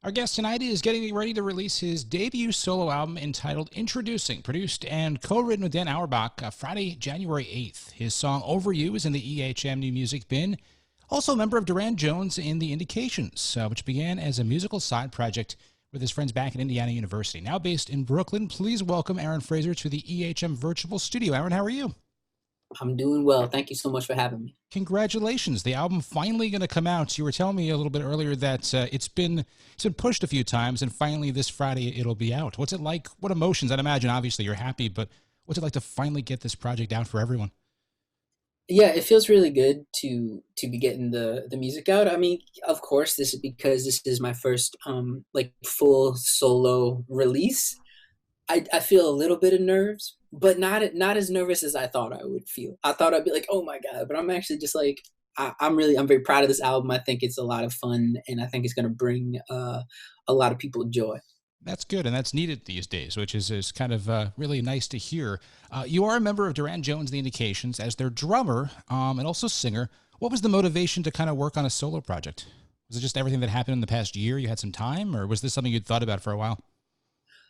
Our guest tonight is getting ready to release his debut solo album entitled Introducing, produced and co-written with Dan Auerbach Friday, January 8th. His song Over You is in the EHM New Music bin. Also a member of Duran Jones in The Indications, which began as a musical side project with his friends back at Indiana University. Now based in Brooklyn, please welcome Aaron Frazer to the EHM Virtual Studio. Aaron, how are you? I'm doing well. Thank you so much for having me. Congratulations. The album finally going to come out. You were telling me a little bit earlier that it's been pushed a few times, and finally this Friday it'll be out. What's it like? What emotions? I'd imagine obviously you're happy, but what's it like to finally get this project out for everyone? Yeah, it feels really good to be getting the music out. I mean, of course, this is because this is my first like full solo release. I feel a little bit of nerves, but not as nervous as I thought I would feel. I thought I'd be like, oh my God, but I'm actually just like I'm very proud of this album. I think it's a lot of fun, and I think it's gonna bring a lot of people joy. That's good, and that's needed these days, which is kind of really nice to hear. You are a member of Duran Jones, The Indications, as their drummer and also singer. What was the motivation to kind of work on a solo project? Was it just everything that happened in the past year? You had some time, or was this something you'd thought about for a while?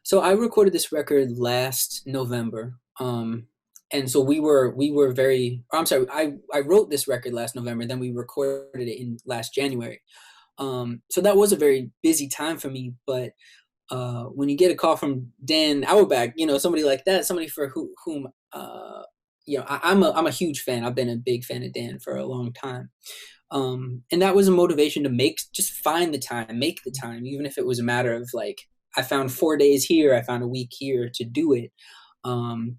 So I recorded this record last November. And so we were very I'm sorry, I wrote this record last November, then we recorded it in last January. So that was a very busy time for me, but when you get a call from Dan Auerbach, somebody like that, somebody for whom I'm a huge fan. I've been a big fan of Dan for a long time. And that was a motivation to just find the time, make the time, even if it was a matter of like, I found 4 days here, I found a week here to do it.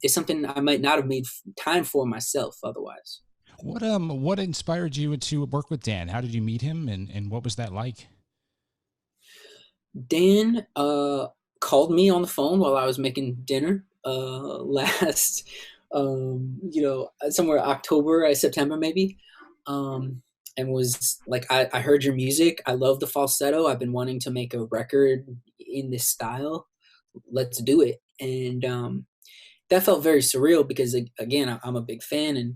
It's something I might not have made time for myself otherwise. What inspired you to work with Dan? How did you meet him, and what was that like? Dan called me on the phone while I was making dinner last, somewhere October, September maybe. And was like, I heard your music. I love the falsetto. I've been wanting to make a record in this style. Let's do it. And that felt very surreal because, again, I'm a big fan. And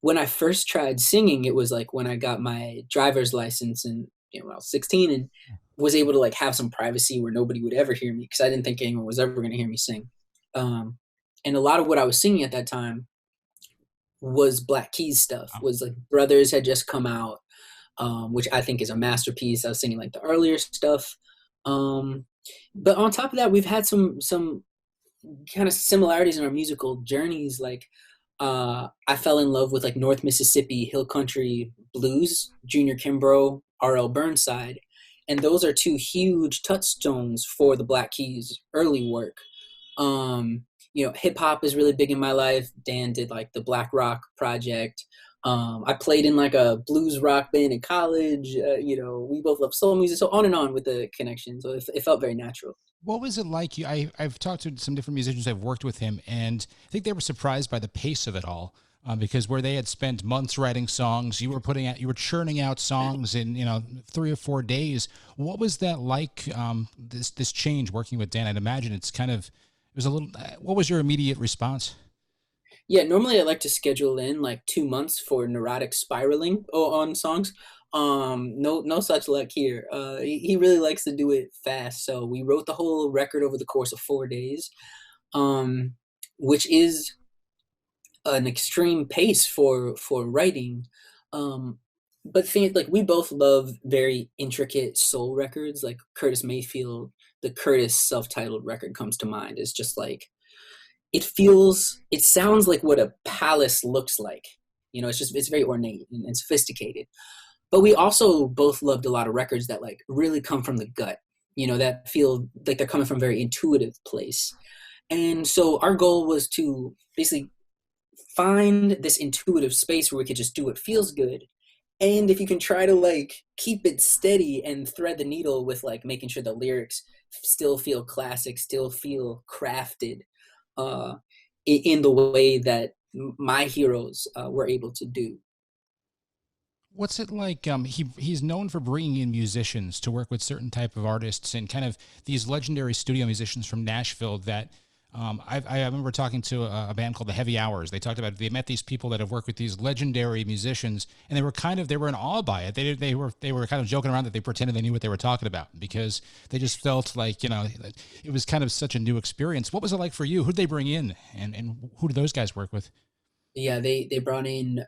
when I first tried singing, it was like when I got my driver's license and when I was 16 and was able to like have some privacy where nobody would ever hear me because I didn't think anyone was ever going to hear me sing. And a lot of what I was singing at that time was Black Keys stuff. Was like Brothers had just come out, which I think is a masterpiece. I was singing like the earlier stuff. But on top of that, we've had some kind of similarities in our musical journeys. Like I fell in love with like North Mississippi Hill Country Blues, Junior Kimbrough, R.L. Burnside. And those are two huge touchstones for the Black Keys early work. Hip hop is really big in my life. Dan did like the Black Rock Project. I played in like a blues rock band in college. We both love soul music, so on and on with the connection. So it felt very natural. What was it like? I've talked to some different musicians I've worked with him, and I think they were surprised by the pace of it all. Because where they had spent months writing songs, you were churning out songs in 3 or 4 days. What was that like? This change working with Dan, I'd imagine it was a little. What was your immediate response? Yeah, normally I like to schedule in like 2 months for neurotic spiraling on songs. No such luck here. He really likes to do it fast, so we wrote the whole record over the course of 4 days, which is an extreme pace for writing. Um, but think like we both love very intricate soul records, like Curtis Mayfield. The Curtis self-titled record comes to mind. It's just like it sounds like what a palace looks like. It's very ornate and sophisticated. But we also both loved a lot of records that like really come from the gut. That feel like they're coming from a very intuitive place. And so our goal was to basically find this intuitive space where we could just do what feels good. And if you can try to like keep it steady and thread the needle with like making sure the lyrics still feel classic, still feel crafted in the way that my heroes were able to do. What's it like? He's known for bringing in musicians to work with certain type of artists and kind of these legendary studio musicians from Nashville that I remember talking to a band called the Heavy Hours. They talked about they met these people that have worked with these legendary musicians, and they were in awe by it. They were kind of joking around that they pretended they knew what they were talking about because they just felt like it was kind of such a new experience. What was it like for you? Who'd they bring in, and who did those guys work with? Yeah, they brought in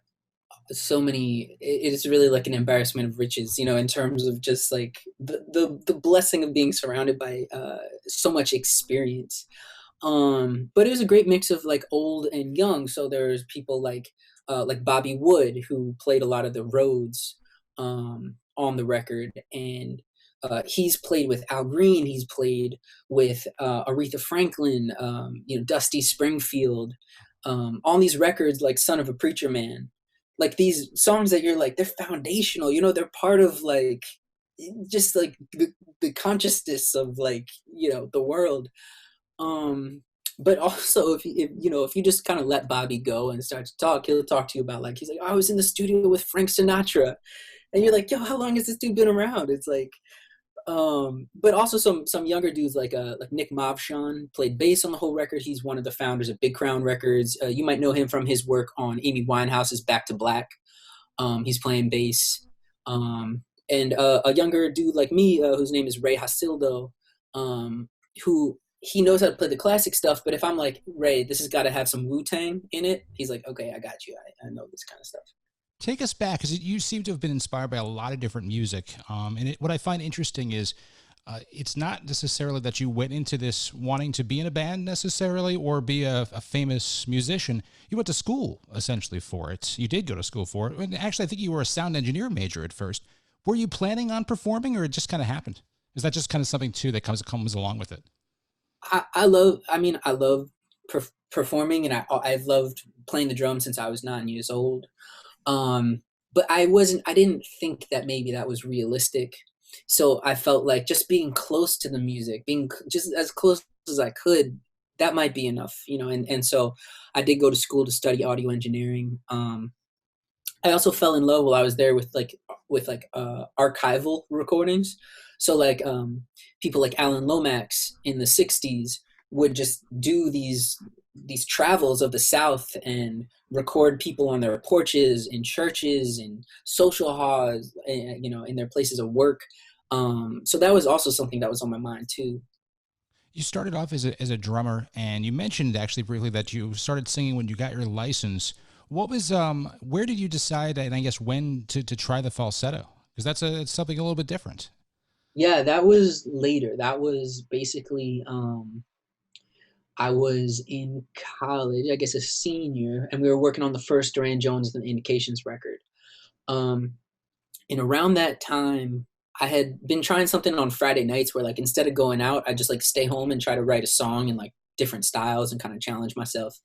so many. It is really like an embarrassment of riches, in terms of just like the blessing of being surrounded by so much experience. But it was a great mix of like old and young. So there's people like Bobby Wood, who played a lot of the Rhodes on the record, and he's played with Al Green, he's played with Aretha Franklin, Dusty Springfield, on these records like Son of a Preacher Man, like these songs that you're like they're foundational, they're part of like just like the consciousness of like the world. But also if you just kind of let Bobby go and start to talk, he'll talk to you about like he's like, oh, I was in the studio with Frank Sinatra, and you're like, yo, how long has this dude been around? It's like, but also some younger dudes like Nick Mavshan played bass on the whole record. He's one of the founders of Big Crown Records. You might know him from his work on Amy Winehouse's Back to Black. He's playing bass. And a younger dude like me, whose name is Ray Hasildo, who he knows how to play the classic stuff. But if I'm like, Ray, this has got to have some Wu-Tang in it, he's like, okay, I got you. I know this kind of stuff. Take us back, because you seem to have been inspired by a lot of different music. What I find interesting is it's not necessarily that you went into this wanting to be in a band necessarily or be a famous musician. You went to school essentially for it. You did go to school for it. And actually, I think you were a sound engineer major at first. Were you planning on performing, or it just kind of happened? Is that just kind of something too that comes along with it? I love performing, and I've loved playing the drums since I was 9 years old. But I didn't think that maybe that was realistic. So I felt like just being close to the music, being just as close as I could, that might be enough. And so I did go to school to study audio engineering. I also fell in love while I was there with archival recordings. So like people like Alan Lomax in the 60s would just do these travels of the South and record people on their porches, in churches, in social halls, in their places of work. So that was also something that was on my mind too. You started off as a drummer, and you mentioned actually briefly that you started singing when you got your license. What was where did you decide, and I guess when to try the falsetto? Because it's something a little bit different. Yeah, that was later. That was basically I was in college, I guess a senior, and we were working on the first Duran Jones and the Indications record. Um, and around that time, I had been trying something on Friday nights where like instead of going out, I just like stay home and try to write a song in like different styles and kind of challenge myself.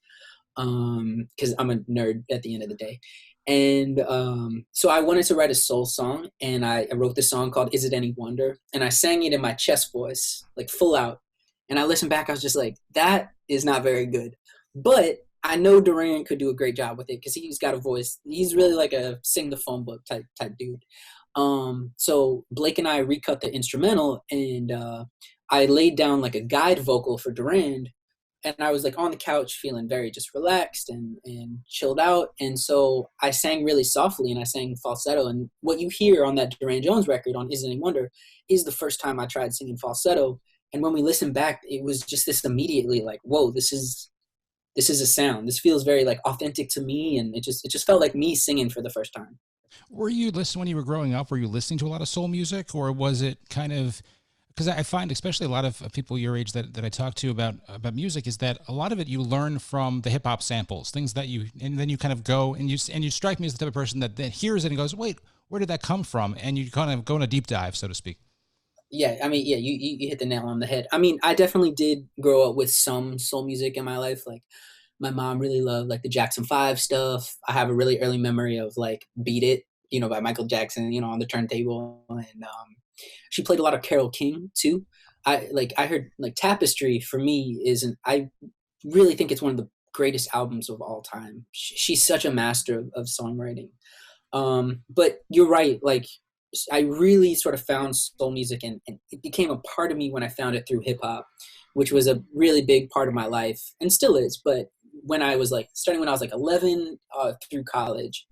Because I'm a nerd at the end of the day. And so I wanted to write a soul song, and I wrote this song called "Is It Any Wonder," and I sang it in my chest voice, like full out. And I listened back, I was just like, that is not very good. But I know Duran could do a great job with it because he's got a voice. He's really like a sing the phone book type dude. So Blake and I recut the instrumental, and I laid down like a guide vocal for Duran, and I was like on the couch feeling very just relaxed and chilled out. And so I sang really softly, and I sang falsetto. And what you hear on that Duran Jones record on Isn't Any Wonder is the first time I tried singing falsetto. And when we listened back, it was just this immediately like, whoa, this is a sound. This feels very like authentic to me. And it just felt like me singing for the first time. Were you listening when you were growing up? Were you listening to a lot of soul music, or was it kind of because I find, especially a lot of people your age that I talk to about music, is that a lot of it you learn from the hip hop samples, things that and then you kind of go and you strike me as the type of person that then hears it and goes, wait, where did that come from? And you kind of go on a deep dive, so to speak. Yeah, I mean, yeah, you hit the nail on the head. I mean, I definitely did grow up with some soul music in my life. Like my mom really loved like the Jackson 5 stuff. I have a really early memory of like Beat It, by Michael Jackson, on the turntable. And she played a lot of Carole King too. I heard like Tapestry for me isn't I really think it's one of the greatest albums of all time. She's such a master of songwriting. But you're right, like I really sort of found soul music, and it became a part of me when I found it through hip hop, which was a really big part of my life and still is. But when I was like starting when I was like 11 through college.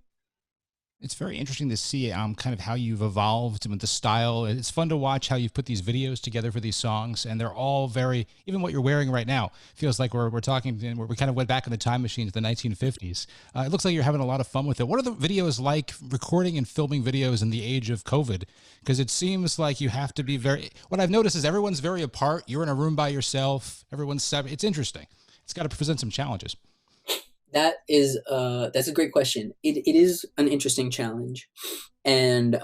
It's very interesting to see kind of how you've evolved with the style. It's fun to watch how you've put these videos together for these songs, and they're all very. Even what you're wearing right now feels like we're talking. We kind of went back in the time machine to the 1950s. It looks like you're having a lot of fun with it. What are the videos like? Recording and filming videos in the age of COVID, because it seems like you have to be very. What I've noticed is everyone's very apart. You're in a room by yourself. Everyone's separate. It's interesting. It's got to present some challenges. That's a great question. It is an interesting challenge, and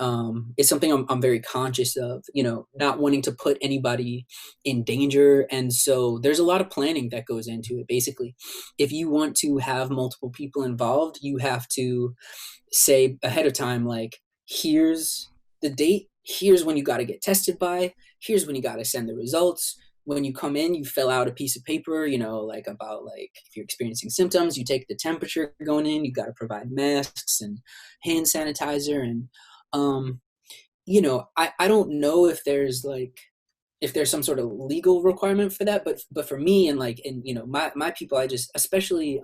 it's something I'm very conscious of. You know, not wanting to put anybody in danger, and so there's a lot of planning that goes into it. Basically, if you want to have multiple people involved, you have to say ahead of time, like, here's the date, here's when you got to get tested by, here's when you got to send the results. When you come in, you fill out a piece of paper, you know, like about like if you're experiencing symptoms, you take the temperature going in, you got to provide masks and hand sanitizer. And, you know, I don't know if there's like, if there's some sort of legal requirement for that, but for me and like, and, you know, my people, I just, especially,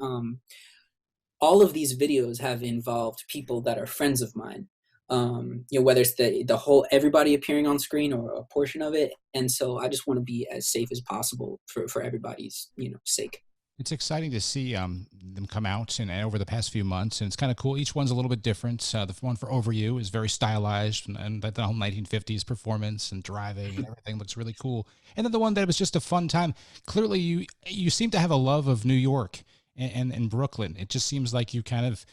all of these videos have involved people that are friends of mine. You know, whether it's the whole everybody appearing on screen or a portion of it, and so I just want to be as safe as possible for everybody's, you know, sake. It's exciting to see them come out and over the past few months, and it's kind of cool. Each one's a little bit different. The one for Over You is very stylized, and the whole 1950s performance and driving and everything looks really cool. And then the one that was just a fun time. Clearly, you seem to have a love of New York and Brooklyn. It just seems like you kind of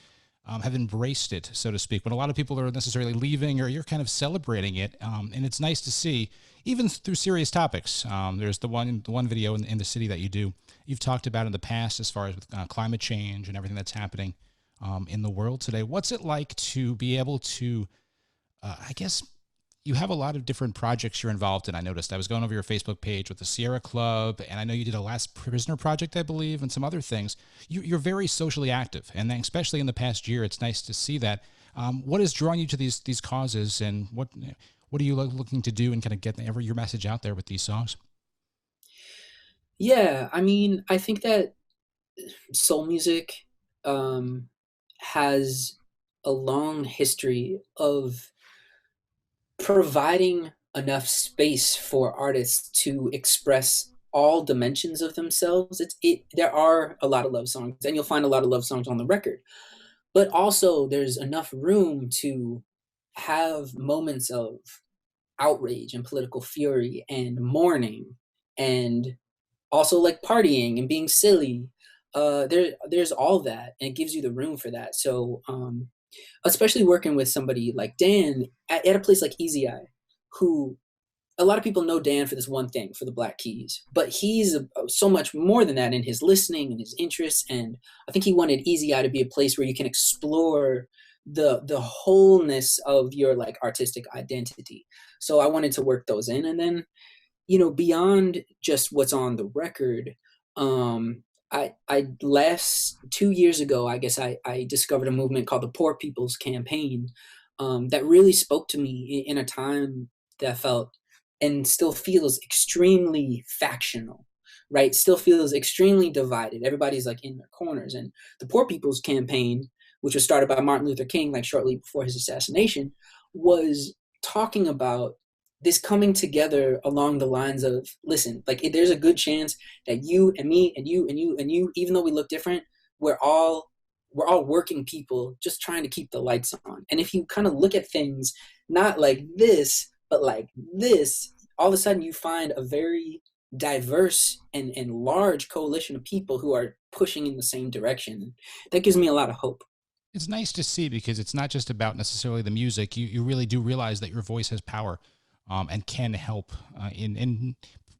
have embraced it, so to speak. When a lot of people are necessarily leaving, or you're kind of celebrating it, and it's nice to see, even through serious topics. There's the one video in the city that you do. You've talked about in the past as far as with climate change and everything that's happening in the world today. What's it like to be able to, I guess, you have a lot of different projects you're involved in. I noticed I was going over your Facebook page with the Sierra Club, and I know you did a Last Prisoner project, I believe, and some other things. You're very socially active, and then especially in the past year, it's nice to see that. What is drawing you to these causes, and what are you looking to do and kind of get your message out there with these songs? Yeah, I mean, I think that soul music um, has a long history of providing enough space for artists to express all dimensions of themselves. There are a lot of love songs, and you'll find a lot of love songs on the record, but also there's enough room to have moments of outrage and political fury and mourning, and also like partying and being silly. There's all that, and it gives you the room for that. So especially working with somebody like Dan at a place like Easy Eye, who a lot of people know Dan for this one thing, for the Black Keys, but he's so much more than that in his listening and his interests. And I think he wanted Easy Eye to be a place where you can explore the wholeness of your like artistic identity. So I wanted to work those in, and then, you know, beyond just what's on the record, I last 2 years ago, I guess I discovered a movement called the Poor People's Campaign, that really spoke to me in a time that felt and still feels extremely factional, right? Still feels extremely divided. Everybody's like in their corners. And the Poor People's Campaign, which was started by Martin Luther King, like shortly before his assassination, was talking about this coming together along the lines of, listen, like there's a good chance that you and me and you and you and you, even though we look different, we're all working people just trying to keep the lights on. And if you kind of look at things not like this, but like this, all of a sudden you find a very diverse and large coalition of people who are pushing in the same direction. That gives me a lot of hope. It's nice to see because it's not just about necessarily the music. You really do realize that your voice has power, and can help in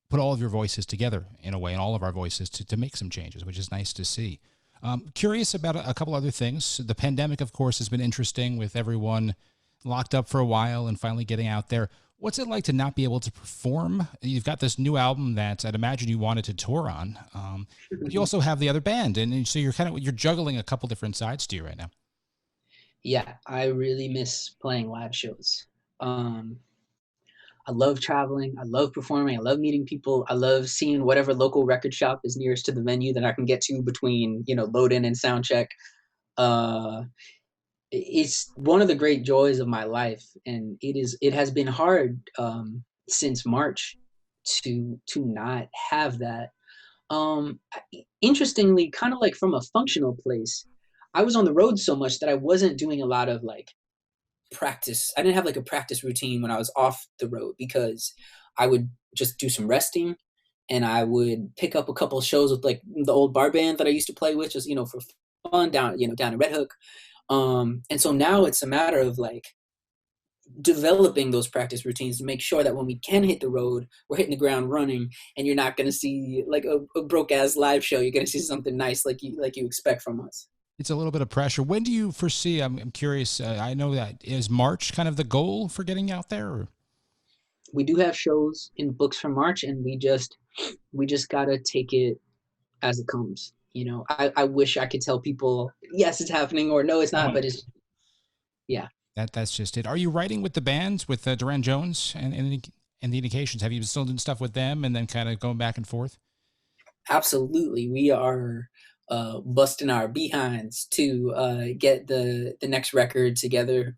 put all of your voices together in a way, and all of our voices to make some changes, which is nice to see. Curious about a couple other things. The pandemic, of course, has been interesting with everyone locked up for a while and finally getting out there. What's it like to not be able to perform? You've got this new album that I'd imagine you wanted to tour on, but you also have the other band, and so you're juggling a couple different sides to you right now. Yeah, I really miss playing live shows. Um, I love traveling. I love performing. I love meeting people. I love seeing whatever local record shop is nearest to the venue that I can get to between, load in and sound check. Uh, it's one of the great joys of my life, and it has been hard since March to not have that. Um, Interestingly, kind of like from a functional place, I was on the road so much that I wasn't doing a lot of like practice. I didn't have like a practice routine when I was off the road because I would just do some resting and I would pick up a couple of shows with like the old bar band that I used to play with, just for fun down in Red Hook. And so now it's a matter of like developing those practice routines to make sure that when we can hit the road, we're hitting the ground running, and you're not going to see like a broke ass live show. You're going to see something nice like you expect from us. It's a little bit of pressure. When do you foresee? I'm curious. I know that is March kind of the goal for getting out there. Or? We do have shows in books for March, and we just gotta take it as it comes. I wish I could tell people yes, it's happening, or no, it's not, but it's yeah. That's just it. Are you writing with the bands with Duran Jones and the Indications? Have you been still doing stuff with them and then kind of going back and forth? Absolutely. We are busting our behinds to get the next record together.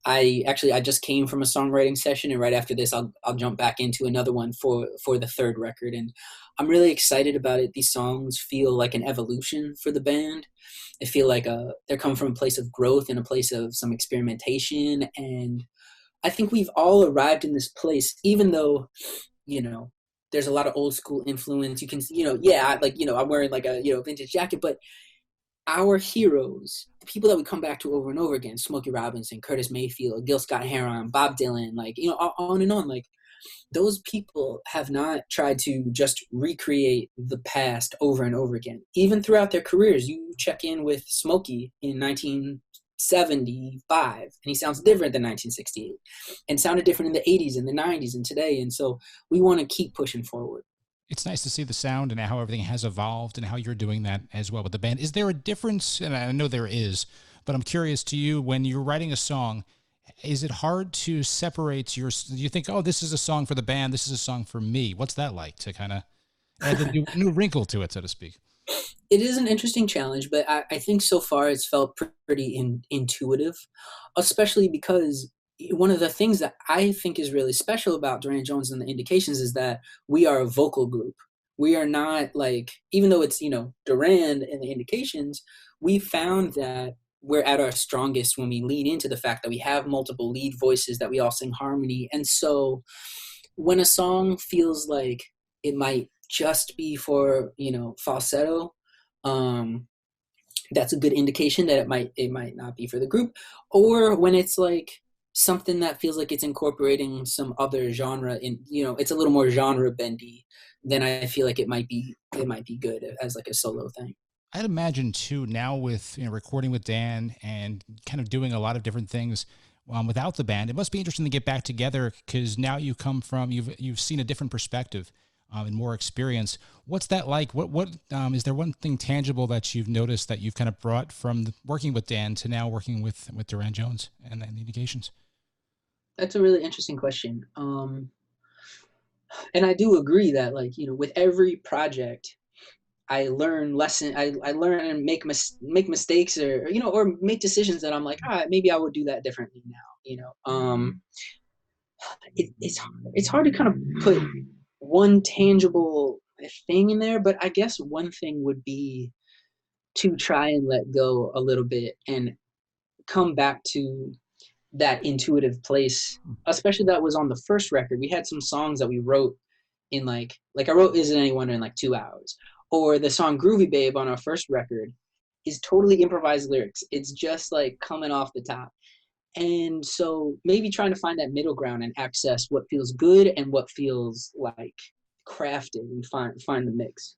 I just came from a songwriting session, and right after this, I'll jump back into another one for the third record, and I'm really excited about it. These songs feel like an evolution for the band. They feel like they're coming from a place of growth and a place of some experimentation, and I think we've all arrived in this place, even though you know there's a lot of old school influence. You can yeah, like I'm wearing like a vintage jacket, but our heroes, the people that we come back to over and over again, Smokey Robinson, Curtis Mayfield, Gil Scott-Heron, Bob Dylan, like, on and on, like those people have not tried to just recreate the past over and over again. Even throughout their careers, you check in with Smokey in 1975 and he sounds different than 1968 and sounded different in the 80s and the 90s and today. And so we want to keep pushing forward. It's nice to see the sound and how everything has evolved and how you're doing that as well with the band. Is there a difference? And I know there is, but I'm curious to you, when you're writing a song, is it hard to separate do you think, oh, this is a song for the band, this is a song for me? What's that like to kind of add the new wrinkle to it, so to speak? It is an interesting challenge, but I think so far it's felt pretty intuitive, especially because one of the things that I think is really special about Duran Jones and the Indications is that we are a vocal group. We are not like, even though it's, Duran and the Indications, we found that we're at our strongest when we lean into the fact that we have multiple lead voices, that we all sing harmony. And so when a song feels like it might just be for, falsetto, that's a good indication that it might not be for the group. Or when it's like something that feels like it's incorporating some other genre in, it's a little more genre bendy, then I feel like it might be good as like a solo thing. I'd imagine too, now with recording with Dan and kind of doing a lot of different things without the band, it must be interesting to get back together because now you've seen a different perspective and more experience. What's that like? What is there one thing tangible that you've noticed that you've kind of brought from working with Dan to now working with Duran Jones and the Indications? That's a really interesting question. And I do agree that like, with every project, I learn I learn and make mistakes or make decisions that I'm like, maybe I would do that differently now. It's hard to kind of put one tangible thing in there, but I guess one thing would be to try and let go a little bit and come back to that intuitive place, especially that was on the first record. We had some songs that we wrote in like I wrote Isn't Anyone in like 2 hours, or the song Groovy Babe on our first record is totally improvised lyrics. It's just like coming off the top. And so maybe trying to find that middle ground and access what feels good and what feels like crafted and find the mix.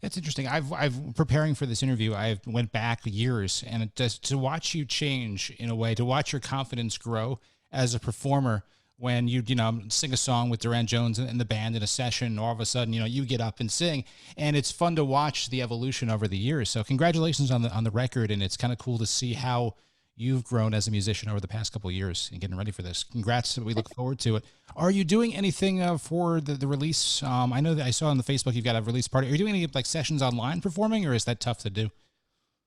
That's interesting. I've preparing for this interview, I've went back years, and it does, to watch you change in a way, to watch your confidence grow as a performer when you sing a song with Duran Jones and the band in a session, all of a sudden you get up and sing, and it's fun to watch the evolution over the years. So congratulations on the record, and it's kind of cool to see how you've grown as a musician over the past couple of years in getting ready for this. Congrats. We look forward to it. Are you doing anything for the release? I know that I saw on the Facebook you've got a release party. Are you doing any like sessions online performing, or is that tough to do?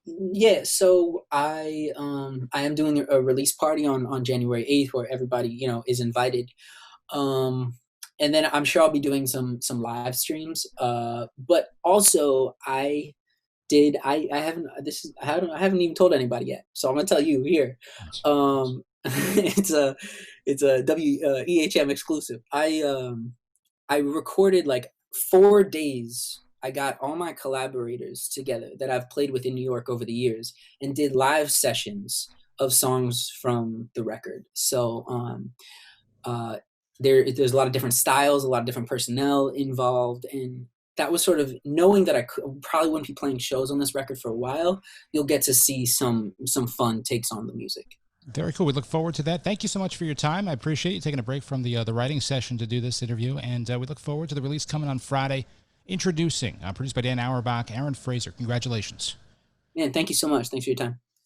Yeah, so I am doing a release party on January 8th where everybody, is invited. Um and then I'm sure I'll be doing some live streams. But also I haven't I haven't even told anybody yet. So I'm gonna tell you here. It's a EHM exclusive. I recorded like 4 days. I got all my collaborators together that I've played with in New York over the years and did live sessions of songs from the record. So uh, there's a lot of different styles, a lot of different personnel involved, and that was sort of knowing that probably wouldn't be playing shows on this record for a while. You'll get to see some fun takes on the music. Very cool. We look forward to that. Thank you so much for your time. I appreciate you taking a break from the writing session to do this interview, and we look forward to the release coming on Friday. Introducing, produced by Dan Auerbach, Fraser. Congratulations. Man, thank you so much. Thanks for your time.